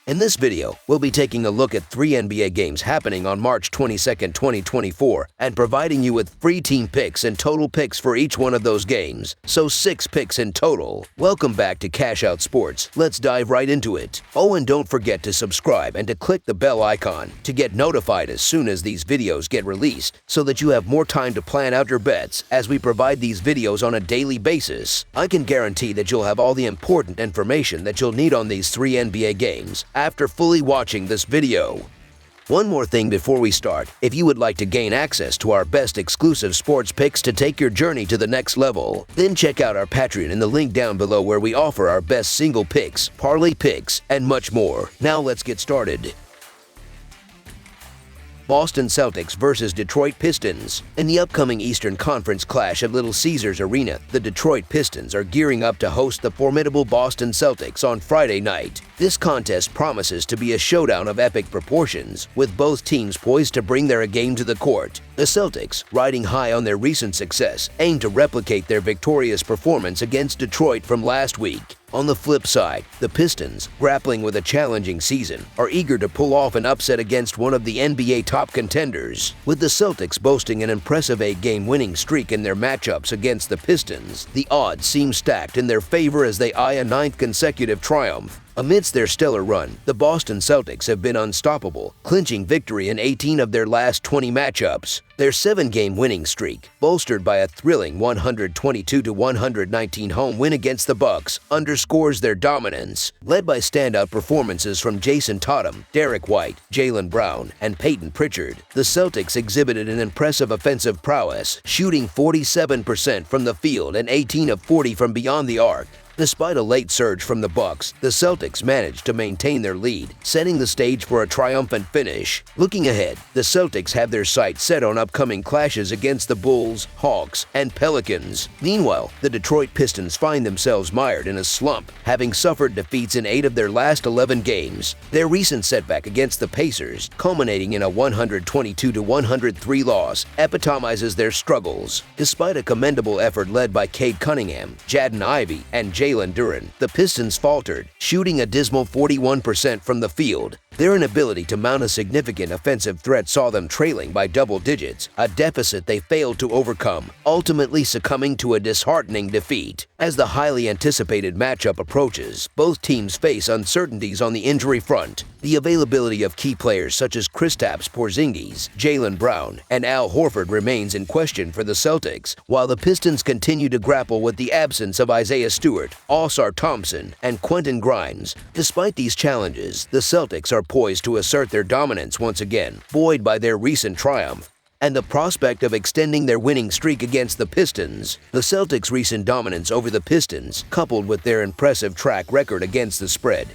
In this video, we'll be taking a look at 3 NBA games happening on March 22, 2024, and providing you with free team picks and total picks for each one of those games, so 6 picks in total. Welcome back to Cash Out Sports. Let's dive right into it. Oh, and don't forget to subscribe and to click the bell icon to get notified as soon as these videos get released, so that you have more time to plan out your bets as we provide these videos on a daily basis. I can guarantee that you'll have all the important information that you'll need on these 3 NBA games after fully watching this video. One more thing before we start, if you would like to gain access to our best exclusive sports picks to take your journey to the next level, then check out our Patreon in the link down below where we offer our best single picks, parlay picks, and much more. Now let's get started. Boston Celtics versus Detroit Pistons. In the upcoming Eastern Conference clash at Little Caesars Arena, the Detroit Pistons are gearing up to host the formidable Boston Celtics on Friday night. This contest promises to be a showdown of epic proportions, with both teams poised to bring their A-game to the court. The Celtics, riding high on their recent success, aim to replicate their victorious performance against Detroit from last week. On the flip side, the Pistons, grappling with a challenging season, are eager to pull off an upset against one of the NBA top contenders. With the Celtics boasting an impressive 8-game winning streak in their matchups against the Pistons, the odds seem stacked in their favor as they eye a 9th consecutive triumph. Amidst their stellar run, the Boston Celtics have been unstoppable, clinching victory in 18 of their last 20 matchups. Their 7-game winning streak, bolstered by a thrilling 122-119 home win against the Bucks, underscores their dominance. Led by standout performances from Jason Tatum, Derek White, Jaylen Brown, and Peyton Pritchard, the Celtics exhibited an impressive offensive prowess, shooting 47% from the field and 18 of 40 from beyond the arc. Despite a late surge from the Bucks, the Celtics managed to maintain their lead, setting the stage for a triumphant finish. Looking ahead, the Celtics have their sights set on upcoming clashes against the Bulls, Hawks, and Pelicans. Meanwhile, the Detroit Pistons find themselves mired in a slump, having suffered defeats in 8 of their last 11 games. Their recent setback against the Pacers, culminating in a 122-103 loss, epitomizes their struggles. Despite a commendable effort led by Cade Cunningham, Jaden Ivey, and Jalen Duren, the Pistons faltered, shooting a dismal 41% from the field. Their inability to mount a significant offensive threat saw them trailing by double digits, a deficit they failed to overcome, ultimately succumbing to a disheartening defeat. As the highly anticipated matchup approaches, both teams face uncertainties on the injury front. The availability of key players such as Kristaps Porzingis, Jaylen Brown, and Al Horford remains in question for the Celtics, while the Pistons continue to grapple with the absence of Isaiah Stewart, Ausar Thompson, and Quentin Grimes. Despite these challenges, the Celtics are poised to assert their dominance once again, buoyed by their recent triumph and the prospect of extending their winning streak against the Pistons. The Celtics' recent dominance over the Pistons, coupled with their impressive track record against the spread,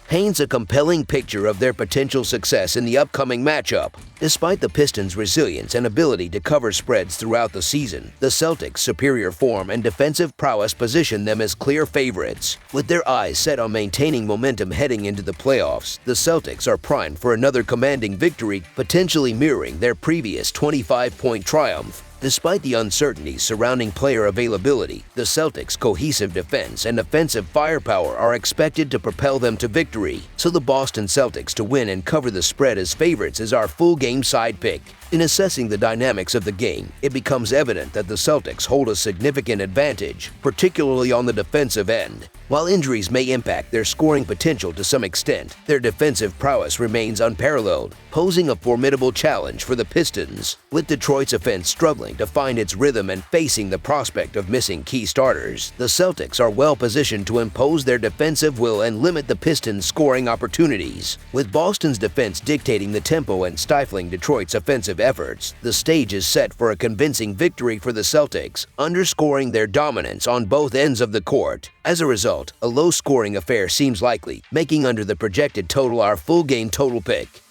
paints a compelling picture of their potential success in the upcoming matchup. Despite the Pistons' resilience and ability to cover spreads throughout the season, the Celtics' superior form and defensive prowess position them as clear favorites. With their eyes set on maintaining momentum heading into the playoffs, the Celtics are primed for another commanding victory, potentially mirroring their previous 25-point triumph. Despite the uncertainties surrounding player availability, the Celtics' cohesive defense and offensive firepower are expected to propel them to victory, so the Boston Celtics to win and cover the spread as favorites is our full-game side pick. In assessing the dynamics of the game, it becomes evident that the Celtics hold a significant advantage, particularly on the defensive end. While injuries may impact their scoring potential to some extent, their defensive prowess remains unparalleled, posing a formidable challenge for the Pistons. With Detroit's offense struggling to find its rhythm and facing the prospect of missing key starters, the Celtics are well positioned to impose their defensive will and limit the Pistons' scoring opportunities. With Boston's defense dictating the tempo and stifling Detroit's offensive efforts, the stage is set for a convincing victory for the Celtics, underscoring their dominance on both ends of the court. As a result, a low-scoring affair seems likely, making under the projected total our full-game total pick.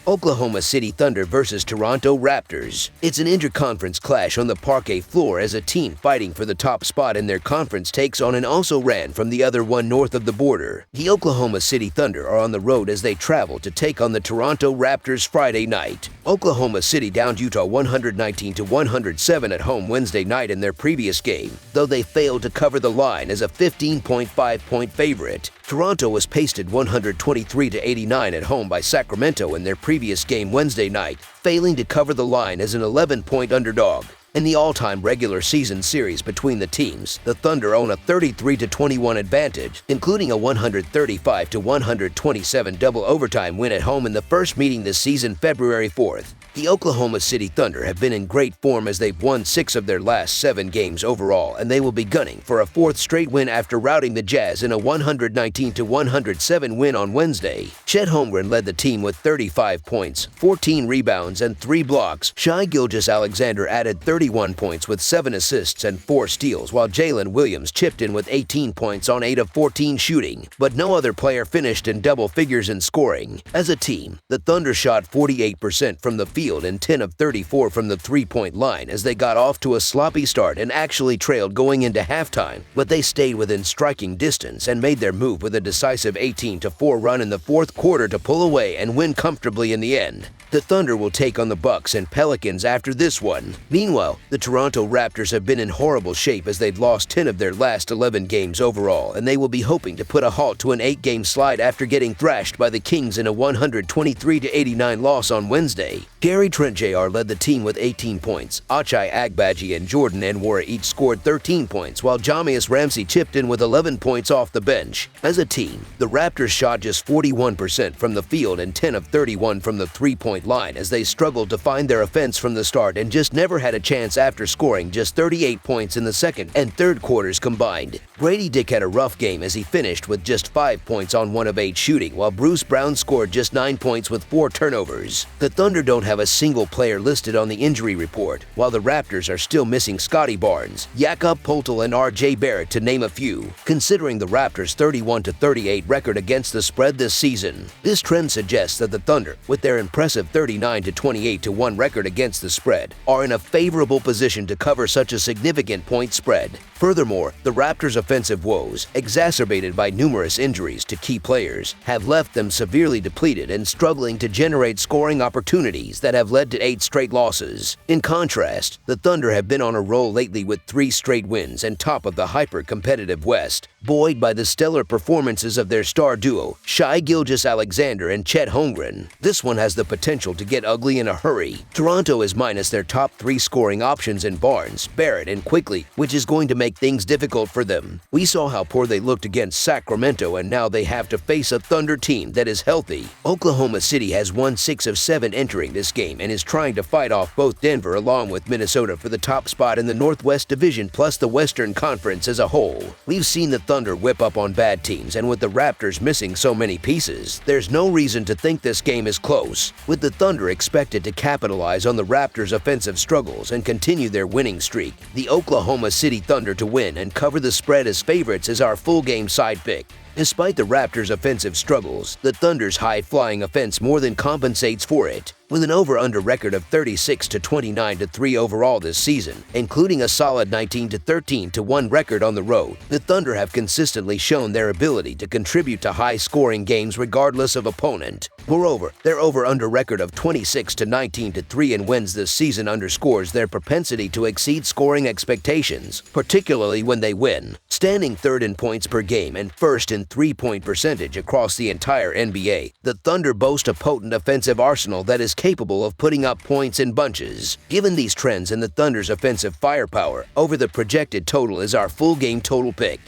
Oklahoma City Thunder versus Toronto Raptors. It's an interconference clash on the parquet floor as a team fighting for the top spot in their conference takes on and also ran from the other one north of the border. The Oklahoma City Thunder are on the road as they travel to take on the Toronto Raptors Friday night. Oklahoma City downed Utah 119-107 at home Wednesday night in their previous game, though they failed to cover the line as a 15.5-point favorite. Toronto was pasted 123-89 at home by Sacramento in their previous game Wednesday night, failing to cover the line as an 11-point underdog. In the all-time regular season series between the teams, the Thunder own a 33-21 advantage, including a 135-127 double overtime win at home in the first meeting this season February 4th. The Oklahoma City Thunder have been in great form as they've won 6 of their last 7 games overall, and they will be gunning for a 4th straight win after routing the Jazz in a 119-107 win on Wednesday. Chet Holmgren led the team with 35 points, 14 rebounds, and 3 blocks. Shai Gilgeous-Alexander added 31 points with 7 assists and 4 steals, while Jalen Williams chipped in with 18 points on 8 of 14 shooting, but no other player finished in double figures in scoring. As a team, the Thunder shot 48% from the field and 10 of 34 from the three-point line as they got off to a sloppy start and actually trailed going into halftime, but they stayed within striking distance and made their move with a decisive 18-4 run in the fourth quarter to pull away and win comfortably in the end. The Thunder will take on the Bucks and Pelicans after this one. Meanwhile, the Toronto Raptors have been in horrible shape as they'd lost 10 of their last 11 games overall, and they will be hoping to put a halt to an 8-game slide after getting thrashed by the Kings in a 123-89 loss on Wednesday. Gary Trent Jr. led the team with 18 points. Ochai Agbaji and Jordan Nwora each scored 13 points, while Jahmius Ramsey chipped in with 11 points off the bench. As a team, the Raptors shot just 41% from the field and 10 of 31 from the three-point line as they struggled to find their offense from the start and just never had a chance after scoring just 38 points in the second and third quarters combined. Grady Dick had a rough game as he finished with just 5 points on 1 of 8 shooting, while Bruce Brown scored just 9 points with 4 turnovers. The Thunder don't have a single player listed on the injury report, while the Raptors are still missing Scotty Barnes, Jakob Poeltl, and R.J. Barrett to name a few, considering the Raptors' 31-38 record against the spread this season. This trend suggests that the Thunder, with their impressive 39-28-1 record against the spread, are in a favorable position to cover such a significant point spread. Furthermore, the Raptors' offensive woes, exacerbated by numerous injuries to key players, have left them severely depleted and struggling to generate scoring opportunities that have led to 8 straight losses. In contrast, the Thunder have been on a roll lately with 3 straight wins and top of the hyper-competitive West, buoyed by the stellar performances of their star duo, Shai Gilgeous-Alexander and Chet Holmgren. This one has the potential to get ugly in a hurry. Toronto is minus their top 3 scoring options in Barnes, Barrett, and Quickly, which is going to make things difficult for them. We saw how poor they looked against Sacramento, and now they have to face a Thunder team that is healthy. Oklahoma City has won 6 of 7 entering this game and is trying to fight off both Denver along with Minnesota for the top spot in the Northwest Division plus the Western Conference as a whole. We've seen the Thunder whip up on bad teams, and with the Raptors missing so many pieces, there's no reason to think this game is close. With the Thunder expected to capitalize on the Raptors' offensive struggles and continue their winning streak, the Oklahoma City Thunder to win and cover the spread as favorites is our full game side pick. Despite the Raptors' offensive struggles, the Thunder's high-flying offense more than compensates for it. With an over-under record of 36-29-3 overall this season, including a solid 19-13-1 record on the road, the Thunder have consistently shown their ability to contribute to high-scoring games regardless of opponent. Moreover, their over-under record of 26-19-3 in wins this season underscores their propensity to exceed scoring expectations, particularly when they win. Standing 3rd in points per game and 1st in three-point percentage across the entire NBA, the Thunder boast a potent offensive arsenal that is capable of putting up points in bunches. Given these trends and the Thunder's offensive firepower, over the projected total is our full game total pick.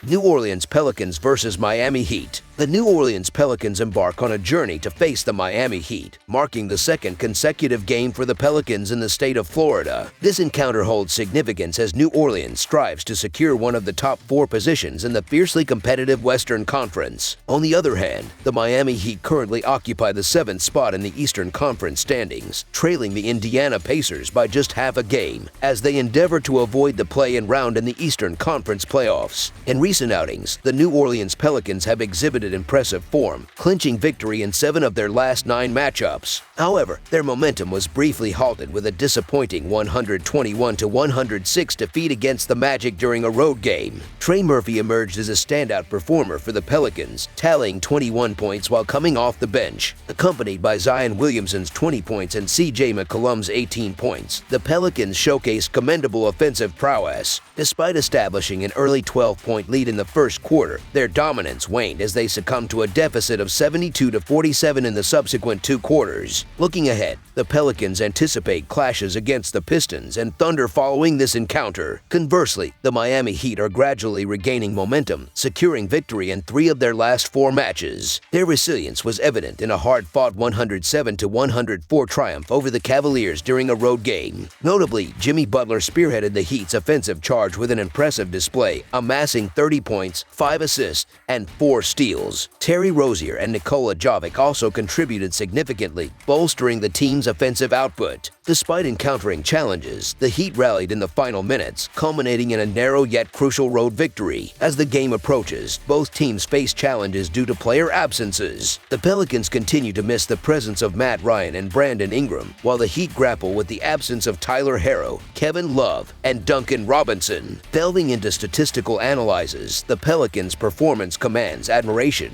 New Orleans Pelicans versus Miami Heat. The New Orleans Pelicans embark on a journey to face the Miami Heat, marking the 2nd consecutive game for the Pelicans in the state of Florida. This encounter holds significance as New Orleans strives to secure one of the top 4 positions in the fiercely competitive Western Conference. On the other hand, the Miami Heat currently occupy the 7th spot in the Eastern Conference standings, trailing the Indiana Pacers by just half a game, as they endeavor to avoid the play-in round in the Eastern Conference playoffs. In recent outings, the New Orleans Pelicans have exhibited exhibited impressive form, clinching victory in 7 of their last 9 matchups. However, their momentum was briefly halted with a disappointing 121-106 defeat against the Magic during a road game. Trey Murphy emerged as a standout performer for the Pelicans, tallying 21 points while coming off the bench. Accompanied by Zion Williamson's 20 points and CJ McCollum's 18 points, the Pelicans showcased commendable offensive prowess. Despite establishing an early 12-point lead in the first quarter, their dominance waned as they succumbed to a deficit of 72-47 in the subsequent 2 quarters. Looking ahead, the Pelicans anticipate clashes against the Pistons and Thunder following this encounter. Conversely, the Miami Heat are gradually regaining momentum, securing victory in 3 of their last 4 matches. Their resilience was evident in a hard-fought 107-104 triumph over the Cavaliers during a road game. Notably, Jimmy Butler spearheaded the Heat's offensive charge with an impressive display, amassing 30 points, 5 assists, and 4 steals. Terry Rozier and Nikola Jovic also contributed significantly, bolstering the team's offensive output. Despite encountering challenges, the Heat rallied in the final minutes, culminating in a narrow yet crucial road victory. As the game approaches, both teams face challenges due to player absences. The Pelicans continue to miss the presence of Matt Ryan and Brandon Ingram, while the Heat grapple with the absence of Tyler Herro, Kevin Love, and Duncan Robinson. Delving into statistical analyses, the Pelicans' performance commands admiration,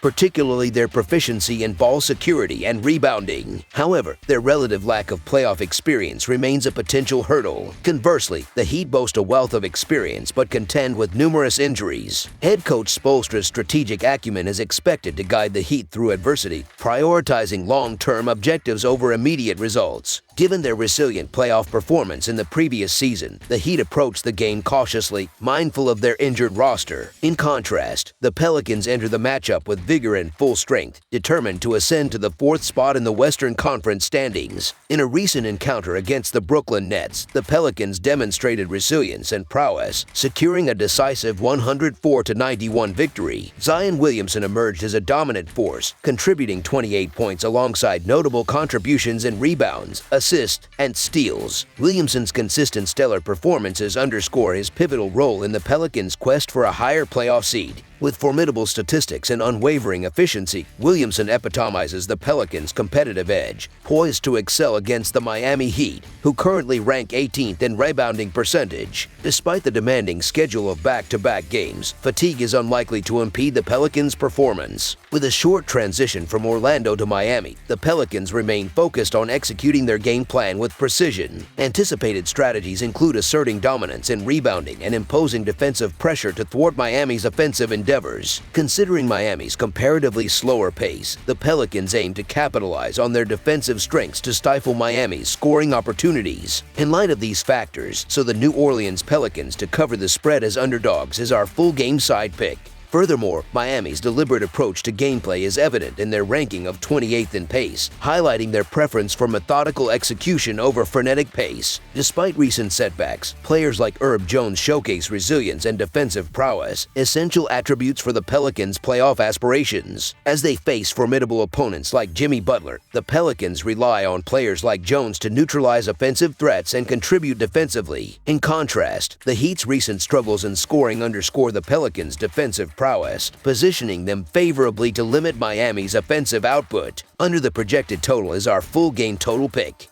particularly their proficiency in ball security and rebounding. However, their relative lack of playoff experience remains a potential hurdle. Conversely, the Heat boast a wealth of experience but contend with numerous injuries. Head coach Spoelstra's strategic acumen is expected to guide the Heat through adversity, prioritizing long-term objectives over immediate results. Given their resilient playoff performance in the previous season, the Heat approached the game cautiously, mindful of their injured roster. In contrast, the Pelicans enter the matchup with vigor and full strength, determined to ascend to the 4th spot in the Western Conference standings. In a recent encounter against the Brooklyn Nets, the Pelicans demonstrated resilience and prowess, securing a decisive 104-91 victory. Zion Williamson emerged as a dominant force, contributing 28 points alongside notable contributions in rebounds, assists, and steals. Williamson's consistent stellar performances underscore his pivotal role in the Pelicans' quest for a higher playoff seed. With formidable statistics and unwavering efficiency, Williamson epitomizes the Pelicans' competitive edge, poised to excel against the Miami Heat, who currently rank 18th in rebounding percentage. Despite the demanding schedule of back-to-back games, fatigue is unlikely to impede the Pelicans' performance. With a short transition from Orlando to Miami, the Pelicans remain focused on executing their game plan with precision. Anticipated strategies include asserting dominance in rebounding and imposing defensive pressure to thwart Miami's offensive endeavors. Considering Miami's comparatively slower pace, the Pelicans aim to capitalize on their defensive strengths to stifle Miami's scoring opportunities. In light of these factors, the New Orleans Pelicans to cover the spread as underdogs is our full game side pick. Furthermore, Miami's deliberate approach to gameplay is evident in their ranking of 28th in pace, highlighting their preference for methodical execution over frenetic pace. Despite recent setbacks, players like Herb Jones showcase resilience and defensive prowess, essential attributes for the Pelicans' playoff aspirations. As they face formidable opponents like Jimmy Butler, the Pelicans rely on players like Jones to neutralize offensive threats and contribute defensively. In contrast, the Heat's recent struggles in scoring underscore the Pelicans' defensive prowess, positioning them favorably to limit Miami's offensive output. Under the projected total is our full game total pick.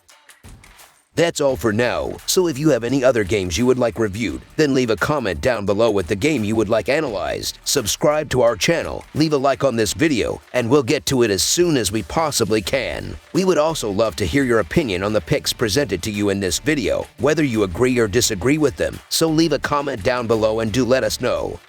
That's all for now, so if you have any other games you would like reviewed, then leave a comment down below with the game you would like analyzed. Subscribe to our channel, leave a like on this video, and we'll get to it as soon as we possibly can. We would also love to hear your opinion on the picks presented to you in this video, whether you agree or disagree with them, so leave a comment down below and do let us know.